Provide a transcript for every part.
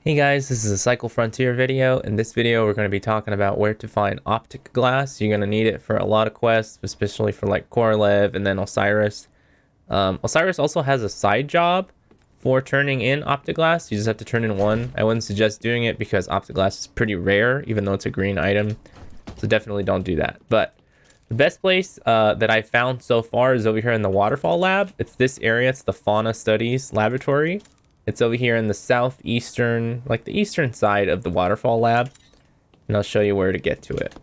Hey guys, this is a Cycle Frontier video. In this video, we're going to be talking about where to find OPTIC glass. You're going to need it for a lot of quests, especially for like korolev and then Osiris. Osiris also has a side job for turning in OPTIC glass. You just have to turn in one. I wouldn't suggest doing it because OPTIC glass is pretty rare, even though it's a green item. So definitely don't do that. But the best place that I found so far is over here in the Waterfall Lab. It's this area. It's the Fauna Studies Laboratory. It's over here in the southeastern, like the eastern side of the Waterfall Lab. And I'll show you where to get to it.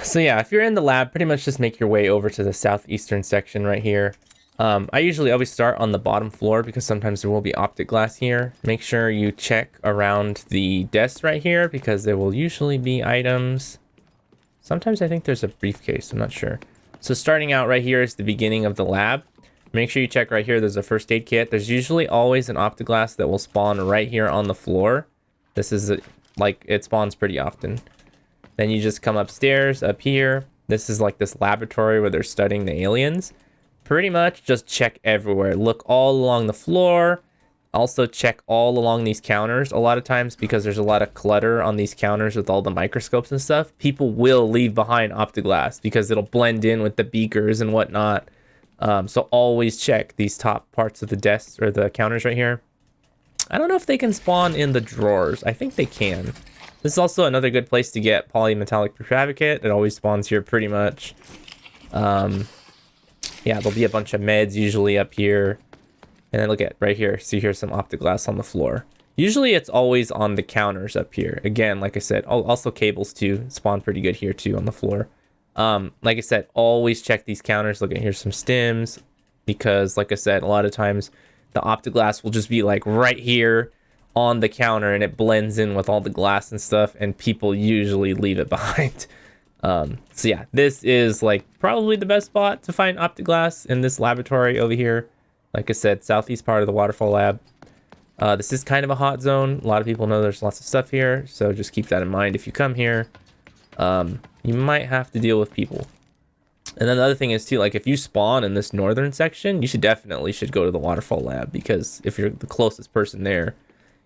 So yeah, if you're in the lab, pretty much just make your way over to the southeastern section right here. I usually always start on the bottom floor because sometimes there will be OPTIC glass here. Make sure you check around the desk right here because there will usually be items. Sometimes I think there's a briefcase, I'm not sure. So starting out right here is the beginning of the lab. Make sure you check right here. There's a first aid kit. There's usually always an OPTIC glass that will spawn right here on the floor. This is like it spawns pretty often. Then you just come upstairs up here. This is like this laboratory where they're studying the aliens. Pretty much just check everywhere. Look all along the floor. Also check all along these counters. A lot of times because there's a lot of clutter on these counters with all the microscopes and stuff, people will leave behind OPTIC glass because it'll blend in with the beakers and whatnot. So always check these top parts of the desks or the counters right here. I don't know if they can spawn in the drawers. I think they can. This is also another good place to get polymetallic prefabricate. It always spawns here pretty much. Yeah, there'll be a bunch of meds usually up here. And then look at right here. See, here's some OPTIC glass on the floor. Usually it's always on the counters up here. Again, like I said, also cables too spawn pretty good here too on the floor. Like I said, always check these counters. Look at here's some stims because like I said, a lot of times the OPTIC glass will just be like right here on the counter and it blends in with all the glass and stuff and people usually leave it behind. So yeah, this is like probably the best spot to find OPTIC glass in this laboratory over here. Like I said, southeast part of the Waterfall Lab. This is kind of a hot zone. A lot of people know there's lots of stuff here, so just keep that in mind if you come here. You might have to deal with people. And then the other thing is too, like if you spawn in this northern section, you definitely should go to the Waterfall Lab because if you're the closest person there,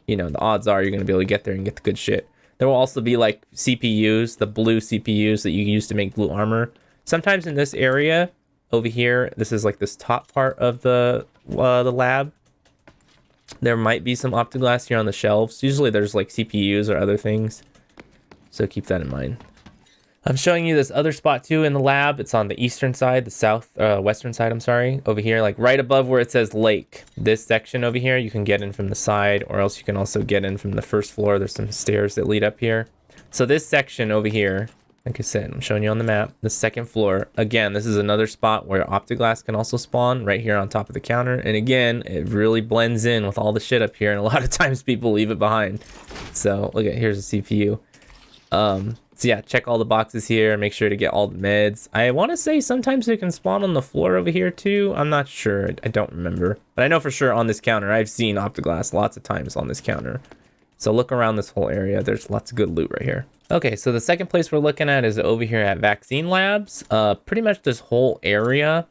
you know, the odds are you're going to be able to get there and get the good shit. There will also be like CPUs, the blue CPUs that you use to make blue armor. Sometimes in this area over here, this is like this top part of the lab. There might be some OPTIC glass here on the shelves. Usually there's like CPUs or other things. So keep that in mind. I'm showing you this other spot too in the lab. It's on the eastern side, the western side, I'm sorry. Over here, like right above where it says lake. This section over here, you can get in from the side or else you can also get in from the first floor. There's some stairs that lead up here. So this section over here, like I said, I'm showing you on the map, the second floor. Again, this is another spot where OPTIC glass can also spawn right here on top of the counter. And again, it really blends in with all the shit up here. And a lot of times people leave it behind. So look at, here's a CPU. So yeah, check all the boxes here. Make sure to get all the meds. I want to say sometimes they can spawn on the floor over here too. I'm not sure. I don't remember. But I know for sure on this counter, I've seen OPTIC glass lots of times on this counter. So look around this whole area. There's lots of good loot right here. Okay, so the second place we're looking at is over here at Vaccine Labs. Pretty much this whole area.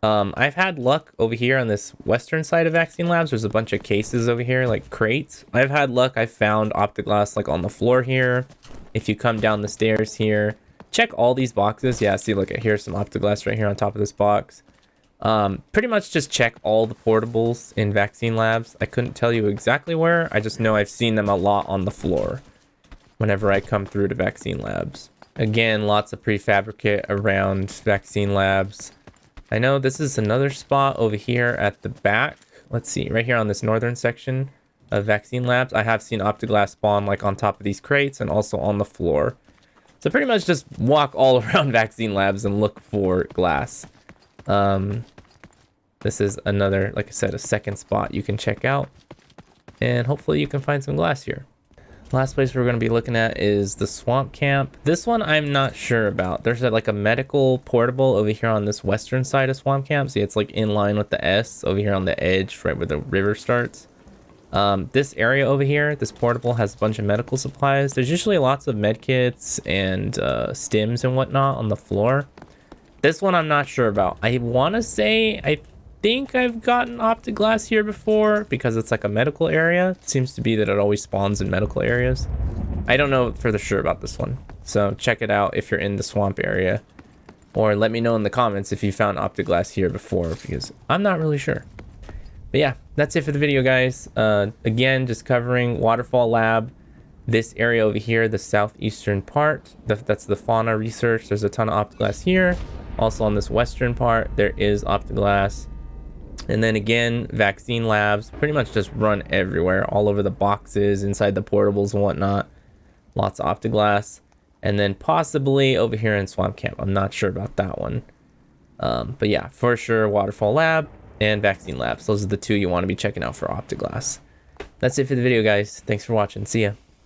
I've had luck over here on this western side of Vaccine Labs. There's a bunch of cases over here, like crates. I've had luck. I found OPTIC glass like on the floor here. If you come down the stairs here, check all these boxes. Yeah, see, look at here's some OPTIC glass right here on top of this box. Pretty much just check all the portables in Vaccine Labs. I couldn't tell you exactly where. I just know I've seen them a lot on the floor whenever I come through to Vaccine Labs. Again, lots of prefabricate around Vaccine Labs. I know this is another spot over here at the back. Let's see, right here on this northern section of Vaccine Labs. I have seen OPTIC glass spawn like on top of these crates and also on the floor. So pretty much just walk all around Vaccine Labs and look for glass. This is another, like I said, a second spot you can check out. And hopefully you can find some glass here. Last place we're going to be looking at is the swamp camp. This one I'm not sure about. There's like a medical portable over here on this western side of swamp camp. See, it's like in line with the S over here on the edge, right where the river starts. This area over here, this portable has a bunch of medical supplies. There's usually lots of med kits and stims and whatnot on the floor. This one I'm not sure about. I want to say, I think I've gotten OPTIC GLASS here before because it's like a medical area. It seems to be that it always spawns in medical areas. I don't know for the sure about this one. So check it out if you're in the swamp area. Or let me know in the comments if you found OPTIC GLASS here before, because I'm not really sure. But yeah, that's it for the video, guys. Again, just covering Waterfall Lab. This area over here, the southeastern part, that's the fauna research. There's a ton of OPTIC GLASS here. Also on this western part, there is OPTIC GLASS. And then again, vaccine labs, pretty much just run everywhere, all over the boxes, inside the portables and whatnot. Lots of OPTIC GLASS. And then possibly over here in Swamp Camp. I'm not sure about that one. But yeah, for sure, Waterfall Lab and Vaccine Labs. Those are the two you want to be checking out for OPTIC GLASS. That's it for the video, guys. Thanks for watching. See ya.